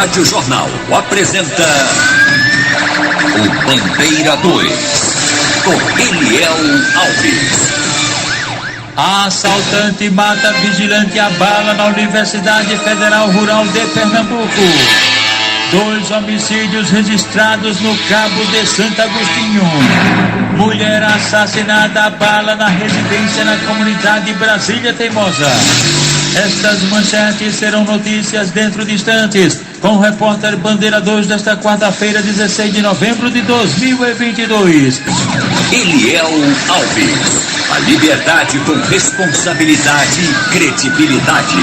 Rádio Jornal apresenta o Bandeira 2, com Eliel Alves. Assaltante mata vigilante a bala na Universidade Federal Rural de Pernambuco. 2 homicídios registrados no Cabo de Santo Agostinho. Mulher assassinada a bala na residência na comunidade Brasília Teimosa. Estas manchetes serão notícias dentro de instantes, com o repórter Bandeira 2 desta quarta-feira, 16 de novembro de 2022. Eliel Alves. A liberdade com responsabilidade e credibilidade.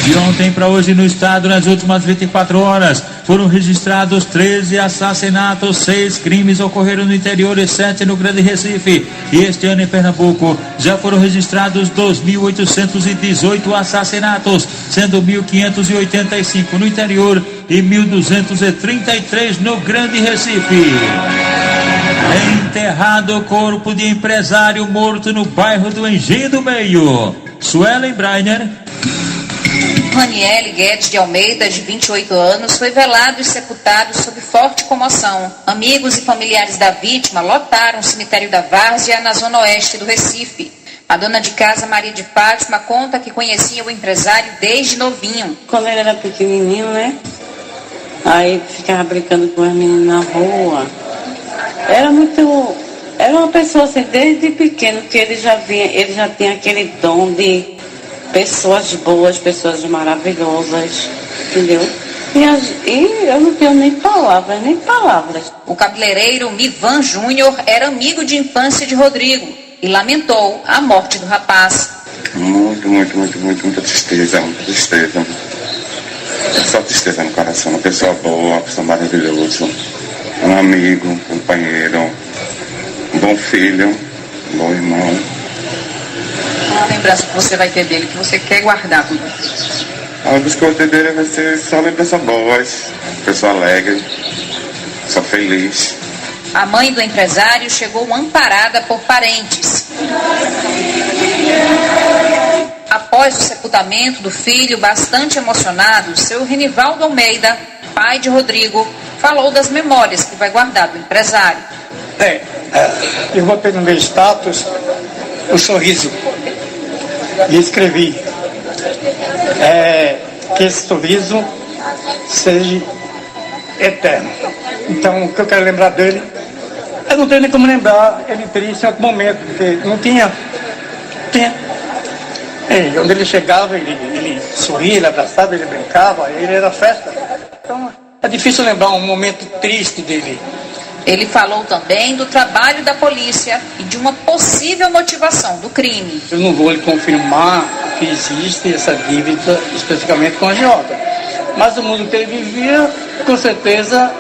De ontem para hoje no estado, nas últimas 24 horas, foram registrados 13 assassinatos, 6 crimes ocorreram no interior e 7 no Grande Recife. E este ano em Pernambuco já foram registrados 2.818 assassinatos, sendo 1.585 no interior e 1.233 no Grande Recife. Enterrado o corpo de empresário morto no bairro do Engenho do Meio. Suelen Breiner. Raniele Guedes de Almeida, de 28 anos, foi velado e sepultado sob forte comoção. Amigos e familiares da vítima lotaram o cemitério da Várzea, na zona oeste do Recife. A dona de casa, Maria de Fátima, conta que conhecia o empresário desde novinho. Quando ele era pequenininho, né? Aí ficava brincando com as meninas na rua. Era uma pessoa assim, desde pequeno, que ele já tinha aquele dom de pessoas boas, pessoas maravilhosas, entendeu? E eu não tenho nem palavras. O cabeleireiro Mivan Júnior era amigo de infância de Rodrigo e lamentou a morte do rapaz. Muita tristeza, Só tristeza no coração, uma pessoa boa, uma pessoa maravilhosa, um amigo, um companheiro, um bom filho, um bom irmão. Uma lembrança que você vai ter dele, que você quer guardar com você? A lembrança que eu vou ter dele vai ser só lembranças boas, pessoa alegre, pessoa feliz. A mãe do empresário chegou amparada por parentes. Após o sepultamento do filho, bastante emocionado, seu Renivaldo Almeida, pai de Rodrigo, falou das memórias que vai guardar do empresário. Eu botei no meu status o sorriso e escrevi que esse sorriso seja eterno. Então, o que eu quero lembrar dele, eu não tenho nem como lembrar ele triste em outro momento, porque não tinha. Onde ele chegava, ele sorria, ele abraçava, ele brincava, ele era festa. Então, é difícil lembrar um momento triste dele. Ele falou também do trabalho da polícia e de uma possível motivação do crime. Eu não vou lhe confirmar que existe essa dívida especificamente com a agiota. Mas o mundo que ele vivia, com certeza,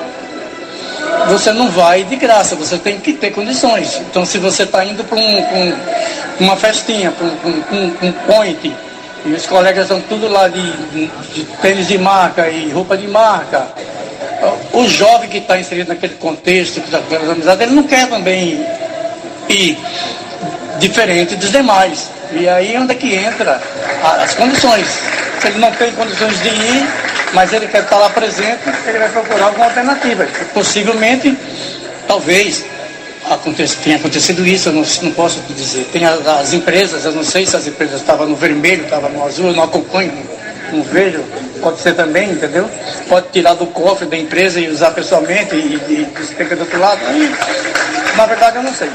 você não vai de graça, você tem que ter condições. Então, se você está indo para uma festinha, para um point, e os colegas estão tudo lá de tênis de marca e roupa de marca, o jovem que está inserido naquele contexto, que está com as amizades, ele não quer também ir diferente dos demais. E aí onde é que entra as condições. Se ele não tem condições de ir, mas ele quer estar lá presente, ele vai procurar alguma alternativa. Possivelmente, talvez, tenha acontecido isso, eu não posso te dizer. Tem as empresas, eu não sei se as empresas estavam no vermelho, estavam no azul, eu não acompanho, não vejo. Pode ser também, entendeu? Pode tirar do cofre da empresa e usar pessoalmente e pegar do outro lado. Aí, na verdade, eu não sei.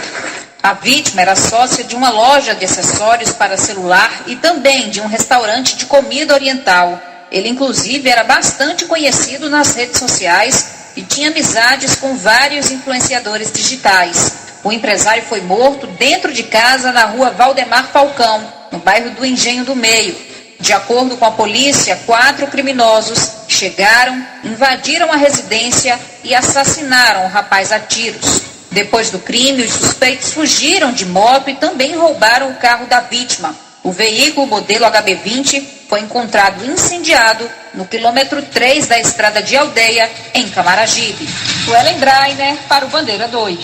A vítima era sócia de uma loja de acessórios para celular e também de um restaurante de comida oriental. Ele, inclusive, era bastante conhecido nas redes sociais e tinha amizades com vários influenciadores digitais. O empresário foi morto dentro de casa na rua Valdemar Falcão, no bairro do Engenho do Meio. De acordo com a polícia, 4 criminosos chegaram, invadiram a residência e assassinaram o rapaz a tiros. Depois do crime, os suspeitos fugiram de moto e também roubaram o carro da vítima. O veículo modelo HB20 foi encontrado incendiado no quilômetro 3 da estrada de Aldeia, em Camaragibe. Suelen Breiner para o Bandeira 2.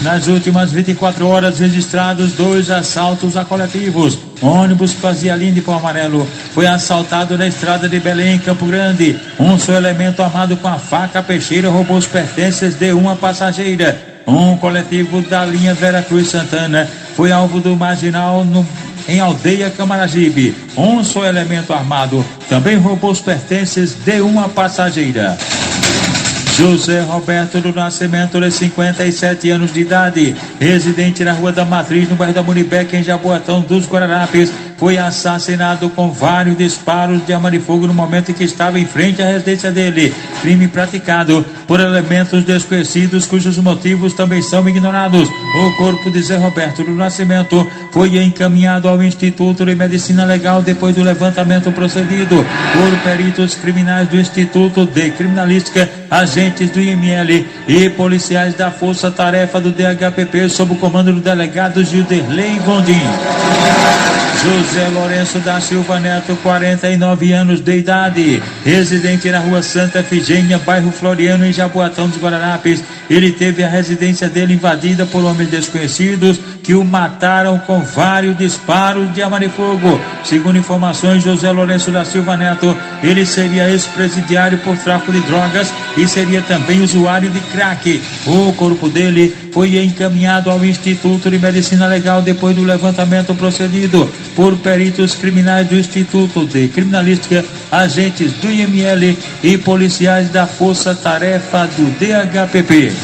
Nas últimas 24 horas registrados 2 assaltos a coletivos. Ônibus que fazia linha de Pau Amarelo foi assaltado na estrada de Belém, Campo Grande. Um só elemento armado com a faca peixeira roubou os pertences de uma passageira. Um coletivo da linha Vera Cruz Santana foi alvo do marginal em Aldeia Camaragibe. Um só elemento armado também roubou os pertences de uma passageira. José Roberto do Nascimento, de 57 anos de idade, residente na Rua da Matriz, no bairro da Muribeca, em Jaboatão dos Guararapes, foi assassinado com vários disparos de arma de fogo no momento em que estava em frente à residência dele. Crime praticado por elementos desconhecidos cujos motivos também são ignorados. O corpo de Zé Roberto do Nascimento foi encaminhado ao Instituto de Medicina Legal depois do levantamento procedido por peritos criminais do Instituto de Criminalística, agentes do IML e policiais da Força Tarefa do DHPP sob o comando do delegado Gilderley Gondim. José Lourenço da Silva Neto, 49 anos de idade, residente na Rua Santa Efigênia, bairro Floriano, em Jaboatão dos Guararapes. Ele teve a residência dele invadida por homens desconhecidos que o mataram com vários disparos de arma de fogo. Segundo informações, José Lourenço da Silva Neto, ele seria ex-presidiário por tráfico de drogas e seria também usuário de crack. O corpo dele foi encaminhado ao Instituto de Medicina Legal depois do levantamento procedido por peritos criminais do Instituto de Criminalística, agentes do IML e policiais da Força Tarefa do DHPP.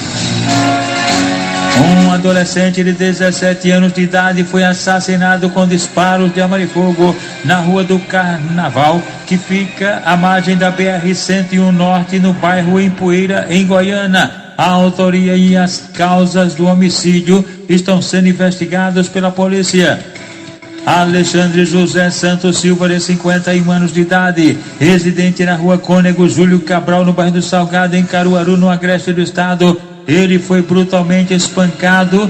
Um adolescente de 17 anos de idade foi assassinado com disparos de arma de fogo na Rua do Carnaval, que fica à margem da BR-101 Norte, no bairro Empoeira, em Goiânia. A autoria e as causas do homicídio estão sendo investigados pela polícia. Alexandre José Santos Silva, de 51 anos de idade, residente na Rua Cônego Júlio Cabral, no bairro do Salgado, em Caruaru, no agreste do estado. Ele foi brutalmente espancado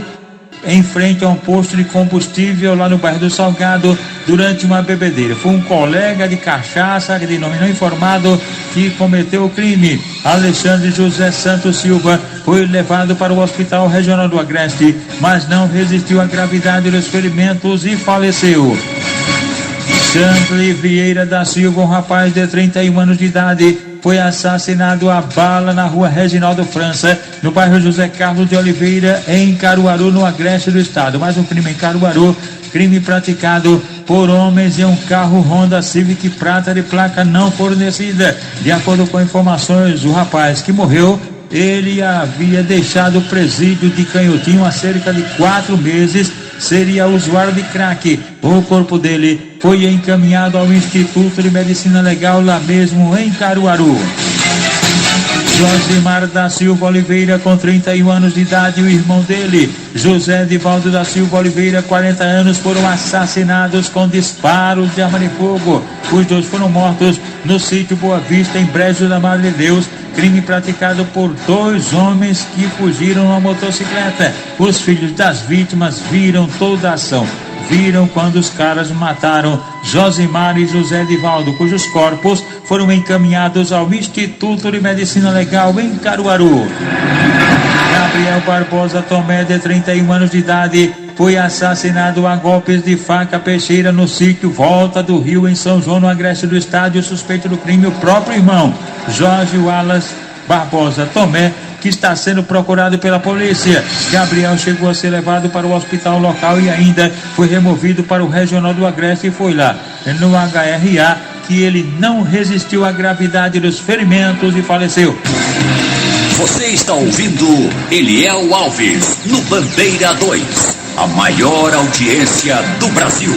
em frente a um posto de combustível lá no bairro do Salgado durante uma bebedeira. Foi um colega de cachaça, de nome não informado, que cometeu o crime. Alexandre José Santos Silva foi levado para o Hospital Regional do Agreste, mas não resistiu à gravidade dos ferimentos e faleceu. Chantley Vieira da Silva, um rapaz de 31 anos de idade, foi assassinado a bala na Rua Reginaldo França, no bairro José Carlos de Oliveira, em Caruaru, no agreste do estado. Mais um crime em Caruaru, crime praticado por homens em um carro Honda Civic prata de placa não fornecida. De acordo com informações, o rapaz que morreu, ele havia deixado o presídio de Canhotinho há cerca de 4 meses, seria usuário de crack. O corpo dele foi encaminhado ao Instituto de Medicina Legal, lá mesmo em Caruaru. Josimar da Silva Oliveira, com 31 anos de idade, e o irmão dele, José Edivaldo da Silva Oliveira, 40 anos, foram assassinados com disparos de arma de fogo. Os dois foram mortos no sítio Boa Vista, em Brejo da Madre de Deus. Crime praticado por 2 homens que fugiram numa motocicleta. Os filhos das vítimas viram toda a ação. Viram quando os caras mataram Josimar e José Edivaldo, cujos corpos foram encaminhados ao Instituto de Medicina Legal em Caruaru. Gabriel Barbosa Tomé, de 31 anos de idade, foi assassinado a golpes de faca peixeira no sítio Volta do Rio, em São João, no agreste do estado. O suspeito do crime, o próprio irmão, Jorge Wallace Barbosa Tomé, que está sendo procurado pela polícia. Gabriel chegou a ser levado para o hospital local e ainda foi removido para o Regional do Agreste, e foi lá no HRA que ele não resistiu à gravidade dos ferimentos e faleceu. Você está ouvindo Eliel Alves no Bandeira 2, a maior audiência do Brasil.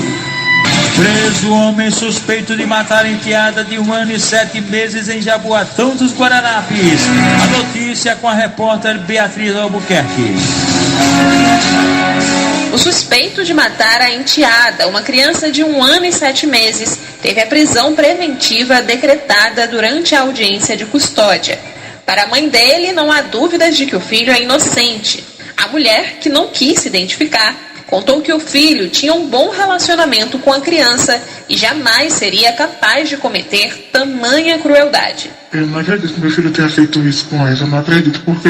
Preso homem suspeito de matar enteada de 1 ano e 7 meses em Jaboatão dos Guararapes. A notícia com a repórter Beatriz Albuquerque. O suspeito de matar a enteada, uma criança de 1 ano e 7 meses, teve a prisão preventiva decretada durante a audiência de custódia. Para a mãe dele, não há dúvidas de que o filho é inocente. A mulher, que não quis se identificar, contou que o filho tinha um bom relacionamento com a criança e jamais seria capaz de cometer tamanha crueldade. Eu não acredito que meu filho tenha feito isso com ela, eu não acredito, porque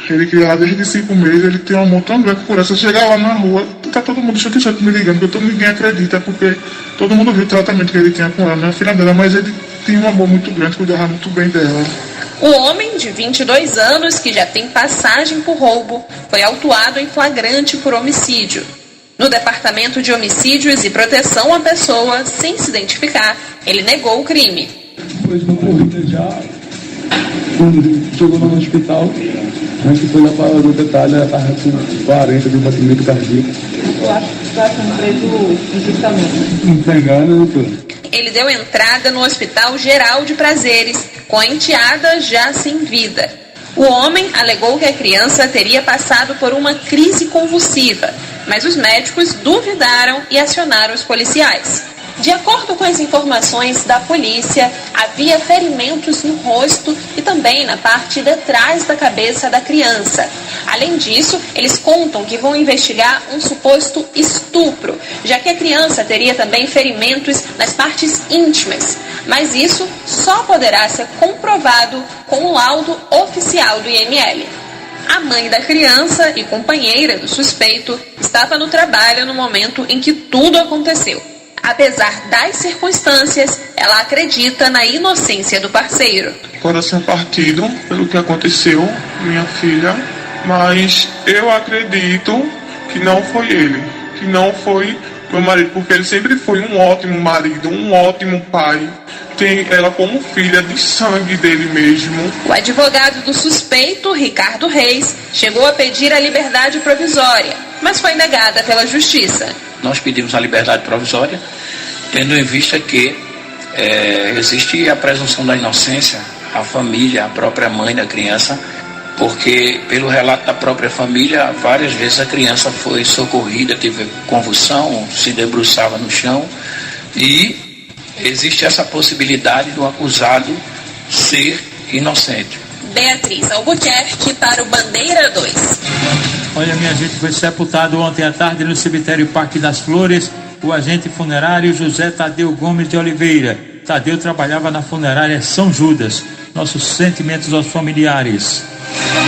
ele criou ela desde 5 meses, ele tem um amor tão grande por essa. Chegar lá na rua, tá todo mundo chateado me ligando, porque ninguém acredita, porque todo mundo viu o tratamento que ele tinha com ela, não é filha dela, mas ele tinha um amor muito grande, cuidava muito bem dela. O homem, de 22 anos, que já tem passagem por roubo, foi autuado em flagrante por homicídio. No Departamento de Homicídios e Proteção à Pessoa, sem se identificar, ele negou o crime. Depois de uma corrida já, quando chegou no hospital, a gente foi lá para o detalhe, ela estava com 40 de batimento cardíaco. Eu acho que está sendo preso injustamente. Entregando e tudo. Ele deu entrada no Hospital Geral de Prazeres, com a enteada já sem vida. O homem alegou que a criança teria passado por uma crise convulsiva, mas os médicos duvidaram e acionaram os policiais. De acordo com as informações da polícia, havia ferimentos no rosto e também na parte de trás da cabeça da criança. Além disso, eles contam que vão investigar um suposto estupro, já que a criança teria também ferimentos nas partes íntimas. Mas isso só poderá ser comprovado com o laudo oficial do IML. A mãe da criança e companheira do suspeito estava no trabalho no momento em que tudo aconteceu. Apesar das circunstâncias, ela acredita na inocência do parceiro. Coração partido pelo que aconteceu, minha filha, mas eu acredito que não foi ele, que não foi meu marido, porque ele sempre foi um ótimo marido, um ótimo pai. Tem ela como filha de sangue dele mesmo. O advogado do suspeito, Ricardo Reis, chegou a pedir a liberdade provisória, mas foi negada pela justiça. Nós pedimos a liberdade provisória, tendo em vista que existe a presunção da inocência, a família, a própria mãe da criança, porque pelo relato da própria família, várias vezes a criança foi socorrida, teve convulsão, se debruçava no chão e existe essa possibilidade do acusado ser inocente. Beatriz Albuquerque para o Bandeira 2. Olha, minha gente, foi sepultado ontem à tarde no cemitério Parque das Flores o agente funerário José Tadeu Gomes de Oliveira. Tadeu trabalhava na funerária São Judas. Nossos sentimentos aos familiares.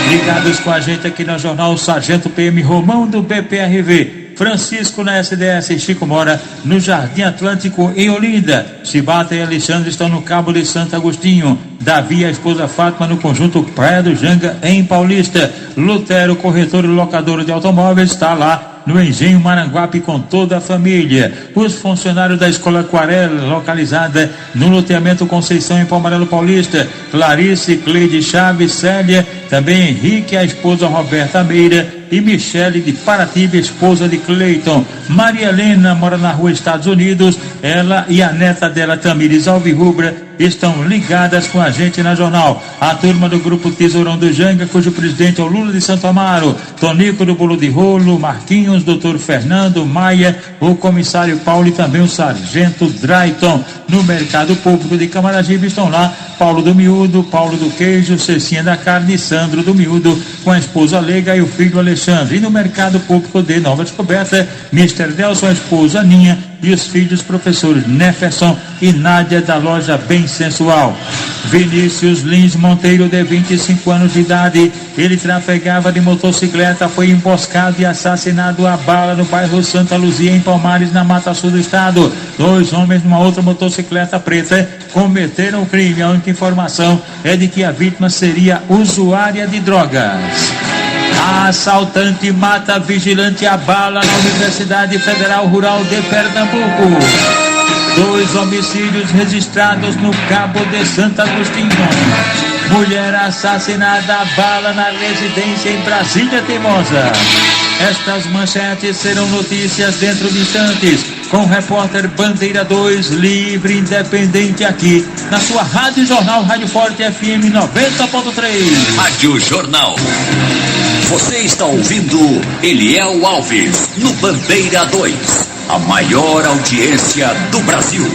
Ligados com a gente aqui no jornal, o Sargento PM Romão do BPRV. Francisco na SDS, Chico mora no Jardim Atlântico em Olinda. Chibata e Alexandre estão no Cabo de Santo Agostinho. Davi, a esposa Fátima, no conjunto Praia do Janga em Paulista. Lutero, corretor e locador de automóveis, está lá no Engenho Maranguape com toda a família. Os funcionários da Escola Aquarela, localizada no loteamento Conceição em Palmarelo Paulista. Clarice, Cleide Chaves, Célia, também Henrique, a esposa Roberta Meira e Michele de Paratiba, esposa de Cleiton. Maria Helena mora na rua Estados Unidos. Ela e a neta dela, Tamires Alvirrubra, estão ligadas com a gente na jornal. A turma do Grupo Tesourão do Janga, cujo presidente é o Lula de Santo Amaro, Tonico do Bolo de Rolo, Marquinhos, doutor Fernando, Maia, o comissário Paulo e também o sargento Drayton. No Mercado Público de Camaragibe estão lá Paulo do Miúdo, Paulo do Queijo, Cecinha da Carne, Sandro do Miúdo, com a esposa Lega e o filho Alexandre. E no Mercado Público de Nova Descoberta, Mr. Delson, a esposa Ninha e os filhos professores Neferson e Nádia da loja Bem Sensual. Vinícius Lins Monteiro, de 25 anos de idade, ele trafegava de motocicleta, foi emboscado e assassinado a bala no bairro Santa Luzia, em Palmares, na Mata Sul do estado. 2 homens numa outra motocicleta preta cometeram o crime. A única informação é de que a vítima seria usuária de drogas. Assaltante mata vigilante a bala na Universidade Federal Rural de Pernambuco. 2 homicídios registrados no Cabo de Santo Agostinho. Mulher assassinada a bala na residência em Brasília Teimosa. Estas manchetes serão notícias dentro de instantes, com o repórter Bandeira 2, livre, independente, aqui na sua Rádio Jornal, Rádio Forte FM 90.3. Rádio Jornal. Você está ouvindo Eliel Alves no Bandeira 2, a maior audiência do Brasil.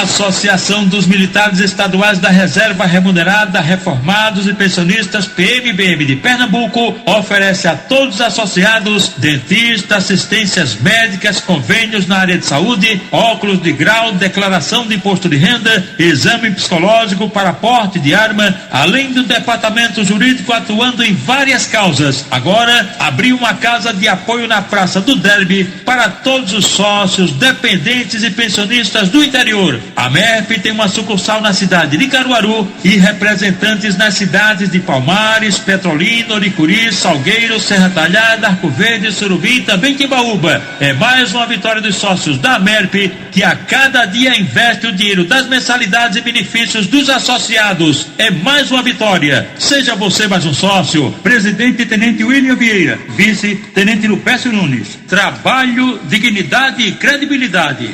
A Associação dos Militares Estaduais da Reserva Remunerada, Reformados e Pensionistas PMBM de Pernambuco oferece a todos os associados dentistas, assistências médicas, convênios na área de saúde, óculos de grau, declaração de imposto de renda, exame psicológico para porte de arma, além do departamento jurídico atuando em várias causas. Agora abriu uma casa de apoio na Praça do Derby para todos os sócios, dependentes e pensionistas do interior. A MERP tem uma sucursal na cidade de Caruaru e representantes nas cidades de Palmares, Petrolina, Oricuri, Salgueiro, Serra Talhada, Arco Verde, Surubim e também Timbaúba. É mais uma vitória dos sócios da MERP, que a cada dia investe o dinheiro das mensalidades e benefícios dos associados. É mais uma vitória. Seja você mais um sócio. Presidente Tenente William Vieira, Vice-Tenente Lupécio Nunes. Trabalho, dignidade e credibilidade.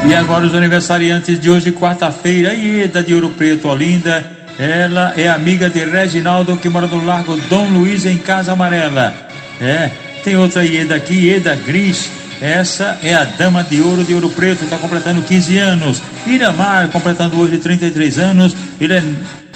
E agora os aniversariantes de hoje, quarta-feira, Ieda de Ouro Preto, Olinda. Ela é amiga de Reginaldo, que mora no Largo Dom Luiz, em Casa Amarela. Tem outra Ieda aqui, Ieda Gris. Essa é a Dama de Ouro Preto, está completando 15 anos. Iramar, completando hoje 33 anos. Ele é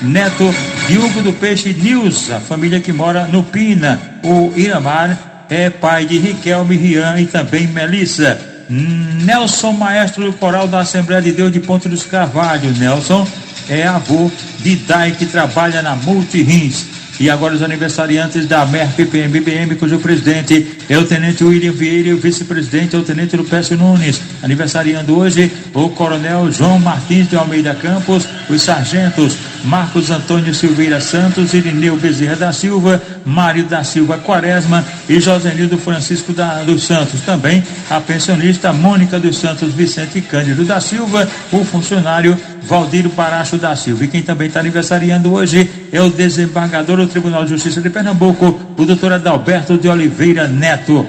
neto de Hugo do Peixe Nils, a família que mora no Pina. O Iramar é pai de Riquelme, Rian e também Melissa. Nelson, maestro do coral da Assembleia de Deus de Ponte dos Carvalhos. Nelson é avô de Dai, que trabalha na Multirins. E agora os aniversariantes da MERP PMBM, cujo presidente é o Tenente William Vieira e o vice-presidente é o Tenente Lupécio Nunes. Aniversariando hoje o Coronel João Martins de Almeida Campos, os sargentos Marcos Antônio Silveira Santos, Irineu Bezerra da Silva, Mário da Silva Quaresma e Josenildo Francisco dos Santos. Também a pensionista Mônica dos Santos Vicente Cândido da Silva, o funcionário Valdiro Paracho da Silva. E quem também está aniversariando hoje é o desembargador do Tribunal de Justiça de Pernambuco, o doutor Adalberto de Oliveira Neto.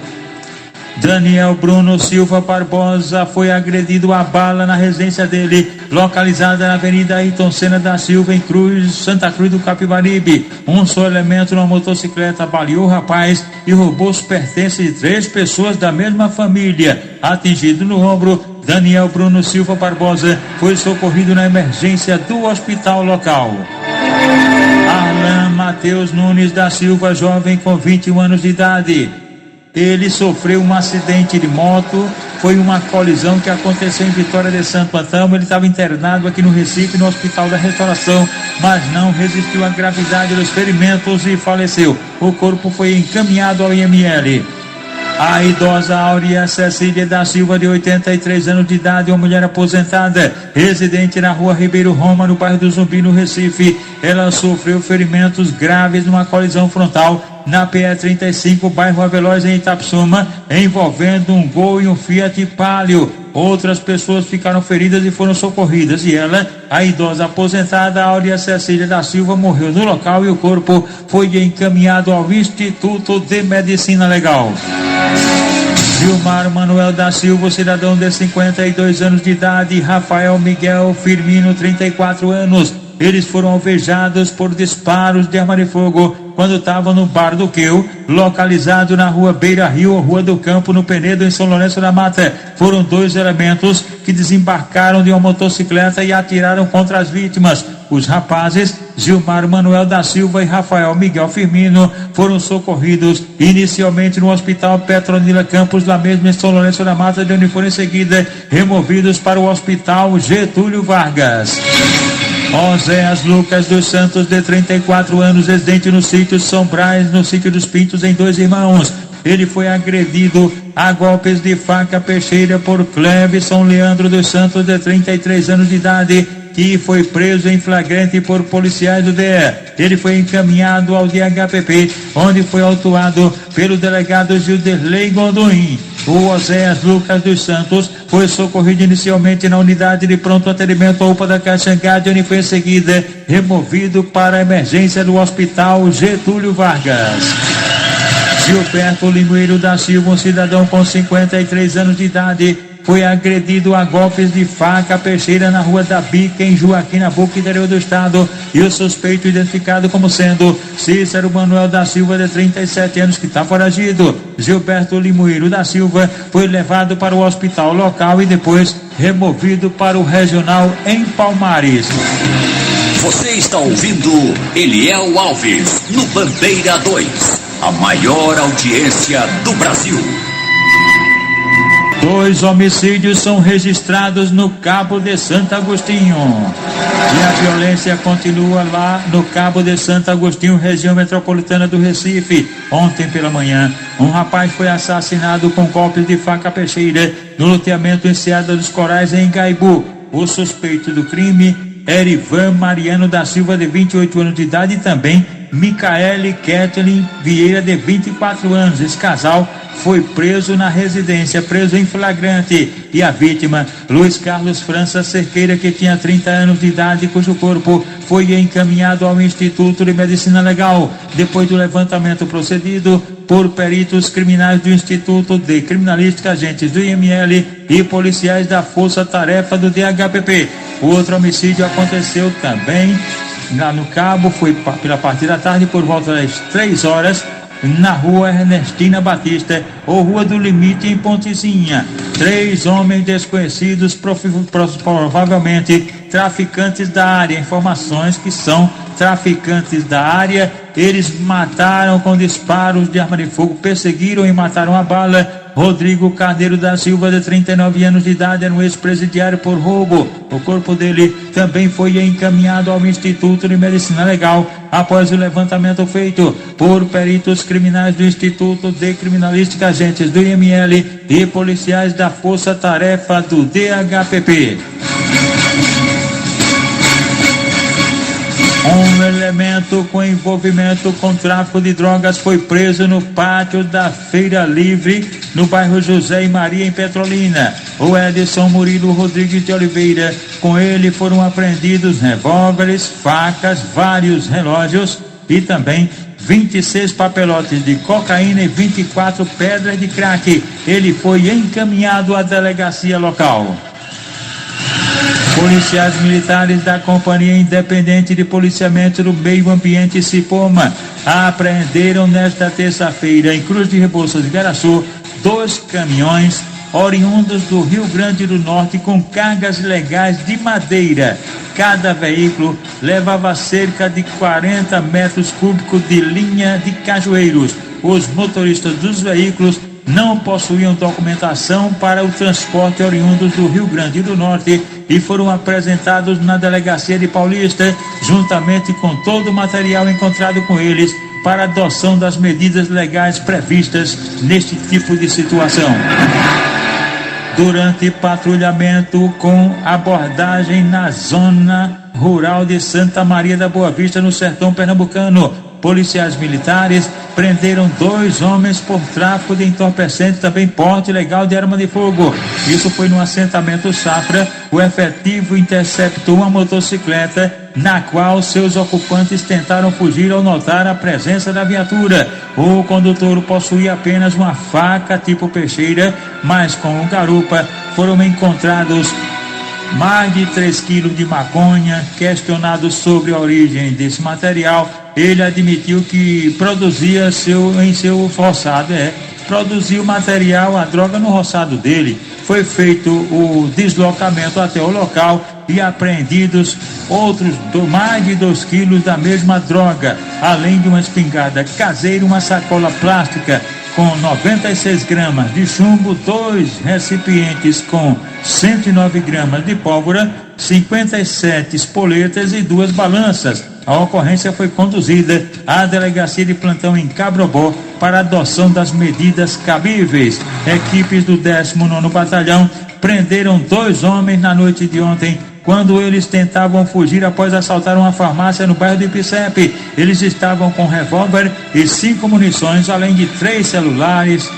Daniel Bruno Silva Barbosa foi agredido a bala na residência dele, localizada na Avenida Ayrton Senna da Silva, em Santa Cruz do Capibaribe. Um só elemento numa motocicleta baleou o rapaz e roubou os pertences de 3 pessoas da mesma família. Atingido no ombro, Daniel Bruno Silva Barbosa foi socorrido na emergência do hospital local. Arlan Matheus Nunes da Silva, jovem com 21 anos de idade. Ele sofreu um acidente de moto, foi uma colisão que aconteceu em Vitória de Santo Antão. Ele estava internado aqui no Recife, no Hospital da Restauração, mas não resistiu à gravidade dos ferimentos e faleceu. O corpo foi encaminhado ao IML. A idosa Áurea Cecília da Silva, de 83 anos de idade, uma mulher aposentada, residente na rua Ribeiro Roma, no bairro do Zumbi, no Recife. Ela sofreu ferimentos graves numa colisão frontal na PE35, bairro Aveloz, em Itapsuma, envolvendo um Gol e um Fiat Palio. Outras pessoas ficaram feridas e foram socorridas. E ela, a idosa aposentada Áurea Cecília da Silva, morreu no local e o corpo foi encaminhado ao Instituto de Medicina Legal. Gilmar Manuel da Silva, cidadão de 52 anos de idade, Rafael Miguel Firmino, 34 anos. Eles foram alvejados por disparos de arma de fogo quando estavam no Bar do Queu, localizado na rua Beira Rio, Rua do Campo, no Penedo, em São Lourenço da Mata. Foram 2 elementos que desembarcaram de uma motocicleta e atiraram contra as vítimas. Os rapazes, Gilmar Manuel da Silva e Rafael Miguel Firmino, foram socorridos inicialmente no Hospital Petronila Campos, lá mesmo em São Lourenço da Mata, de onde foram em seguida removidos para o Hospital Getúlio Vargas. Oséias Lucas dos Santos, de 34 anos, residente no sítio São Brás, no sítio dos Pintos, em Dois Irmãos. Ele foi agredido a golpes de faca peixeira por Clevison Leandro dos Santos, de 33 anos de idade, que foi preso em flagrante por policiais do DE. Ele foi encaminhado ao DHPP, onde foi autuado pelo delegado Gilderley Gondoim. O Oséias Lucas dos Santos foi socorrido inicialmente na unidade de pronto atendimento UPA da Caxangá, onde foi em seguida removido para a emergência do Hospital Getúlio Vargas. Gilberto Limoeiro da Silva, um cidadão com 53 anos de idade, foi agredido a golpes de faca peixeira na Rua da Bica, em Joaquim Nabuco, interior do estado, e o suspeito identificado como sendo Cícero Manuel da Silva, de 37 anos, que está foragido. Gilberto Limoeiro da Silva foi levado para o hospital local e depois removido para o regional em Palmares. Você está ouvindo Eliel Alves no Bandeira 2, a maior audiência do Brasil. 2 homicídios são registrados no Cabo de Santo Agostinho. E a violência continua lá no Cabo de Santo Agostinho, região metropolitana do Recife. Ontem pela manhã, um rapaz foi assassinado com golpes de faca peixeira no loteamento Enseada dos Corais, em Gaibu. O suspeito do crime era Ivan Mariano da Silva, de 28 anos de idade, e também Micaele Kathleen Vieira, de 24 anos. Esse casal foi preso na residência, preso em flagrante. E a vítima, Luiz Carlos França Cerqueira, que tinha 30 anos de idade, cujo corpo foi encaminhado ao Instituto de Medicina Legal, depois do levantamento procedido por peritos criminais do Instituto de Criminalística, agentes do IML e policiais da Força Tarefa do DHPP. O outro homicídio aconteceu também lá no Cabo, foi pela parte da tarde, por volta das 3 horas, na Rua Ernestina Batista, ou Rua do Limite, em Pontezinha. 3 homens desconhecidos, provavelmente traficantes da área. Informações que são traficantes da área. Eles mataram com disparos de arma de fogo, perseguiram e mataram a bala Rodrigo Carneiro da Silva, de 39 anos de idade, era um ex-presidiário por roubo. O corpo dele também foi encaminhado ao Instituto de Medicina Legal após o levantamento feito por peritos criminais do Instituto de Criminalística, agentes do IML e policiais da Força Tarefa do DHPP. Um elemento com envolvimento com tráfico de drogas foi preso no pátio da Feira Livre, no bairro José e Maria, em Petrolina. O Edson Murilo Rodrigues de Oliveira. Com ele foram apreendidos revólveres, facas, vários relógios e também 26 papelotes de cocaína e 24 pedras de crack. Ele foi encaminhado à delegacia local. Policiais militares da Companhia Independente de Policiamento do Meio Ambiente, Cipoma, apreenderam nesta terça-feira, em Cruz de Rebouças, Igaraçu, 2 caminhões oriundos do Rio Grande do Norte com cargas legais de madeira. Cada veículo levava cerca de 40 metros cúbicos de linha de cajueiros. Os motoristas dos veículos não possuíam documentação para o transporte oriundos do Rio Grande do Norte e foram apresentados na delegacia de Paulista, juntamente com todo o material encontrado com eles, para adoção das medidas legais previstas neste tipo de situação. Durante patrulhamento com abordagem na zona rural de Santa Maria da Boa Vista, no sertão pernambucano, policiais militares prenderam 2 homens por tráfico de entorpecente, também porte ilegal de arma de fogo. Isso foi no assentamento Safra. O efetivo interceptou uma motocicleta na qual seus ocupantes tentaram fugir ao notar a presença da viatura. O condutor possuía apenas uma faca tipo peixeira, mas com garupa foram encontrados mais de 3 quilos de maconha. Questionado sobre a origem desse material, ele admitiu que produzia em seu roçado, produziu material, a droga no roçado dele. Foi feito o deslocamento até o local e apreendidos outros mais de 2 quilos da mesma droga, além de uma espingarda caseira, uma sacola plástica com 96 gramas de chumbo, 2 recipientes com 109 gramas de pólvora, 57 espoletas e 2 balanças. A ocorrência foi conduzida à delegacia de plantão em Cabrobó para adoção das medidas cabíveis. Equipes do 19º Batalhão prenderam 2 homens na noite de ontem, quando eles tentavam fugir após assaltar uma farmácia no bairro de Ipicepe. Eles estavam com revólver e 5 munições, além de 3 celulares,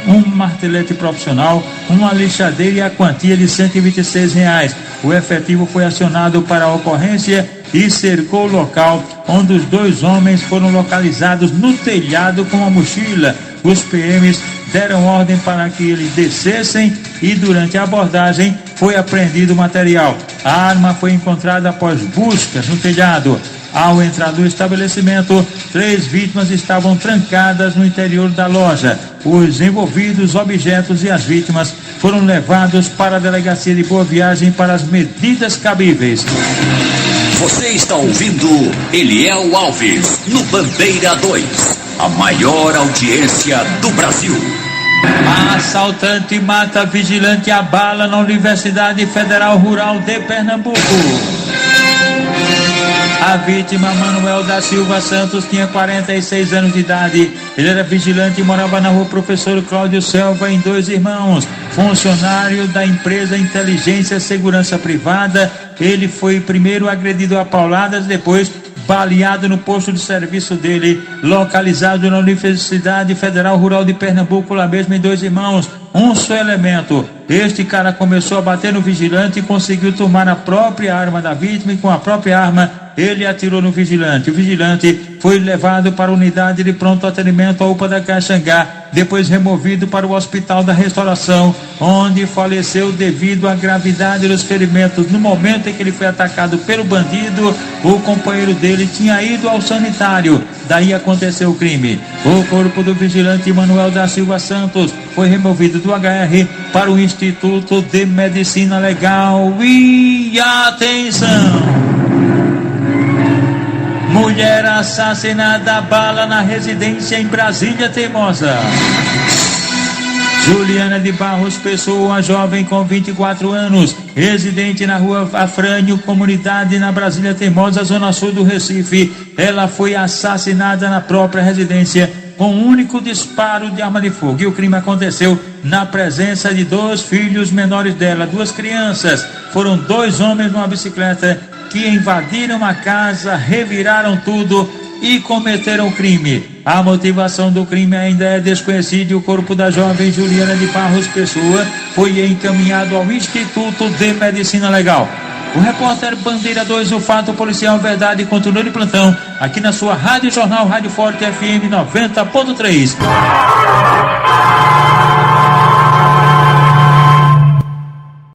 um martelete profissional, uma lixadeira e a quantia de R$126. O efetivo foi acionado para a ocorrência e cercou o local, onde os 2 homens foram localizados no telhado com uma mochila. Os PMs deram ordem para que eles descessem e durante a abordagem foi apreendido o material. A arma foi encontrada após buscas no telhado. Ao entrar no estabelecimento, 3 vítimas estavam trancadas no interior da loja. Os envolvidos, objetos e as vítimas foram levados para a delegacia de Boa Viagem para as medidas cabíveis. Você está ouvindo Eliel Alves no Bandeira 2, a maior audiência do Brasil. Assaltante mata vigilante a bala na Universidade Federal Rural de Pernambuco. A vítima, Manuel da Silva Santos, tinha 46 anos de idade. Ele era vigilante e morava na rua Professor Cláudio Selva, em Dois Irmãos. Funcionário da empresa Inteligência Segurança Privada, ele foi primeiro agredido a pauladas, depois baleado no posto de serviço dele, localizado na Universidade Federal Rural de Pernambuco, lá mesmo em Dois Irmãos. Um só elemento. Este cara começou a bater no vigilante e conseguiu tomar a própria arma da vítima, e com a própria arma ele atirou no vigilante. O vigilante foi levado para a unidade de pronto atendimento, a UPA da Caxangá, depois removido para o Hospital da Restauração, onde faleceu devido à gravidade dos ferimentos. No momento em que ele foi atacado pelo bandido, o companheiro dele tinha ido ao sanitário. Daí aconteceu o crime. O corpo do vigilante Manuel da Silva Santos foi removido do HR para o Instituto de Medicina Legal. E atenção! Mulher assassinada a bala na residência em Brasília Teimosa. Juliana de Barros Pessoa, jovem com 24 anos, residente na rua Afrânio, comunidade na Brasília Teimosa, zona sul do Recife. Ela foi assassinada na própria residência com um único disparo de arma de fogo. E o crime aconteceu na presença de 2 filhos menores dela, 2 crianças. Foram 2 homens numa bicicleta que invadiram a casa, reviraram tudo e cometeram o crime. A motivação do crime ainda é desconhecida e o corpo da jovem Juliana de Barros Pessoa foi encaminhado ao Instituto de Medicina Legal. O repórter Bandeira 2, o fato policial verdade, continua de plantão aqui na sua Rádio Jornal Rádio Forte FM 90.3.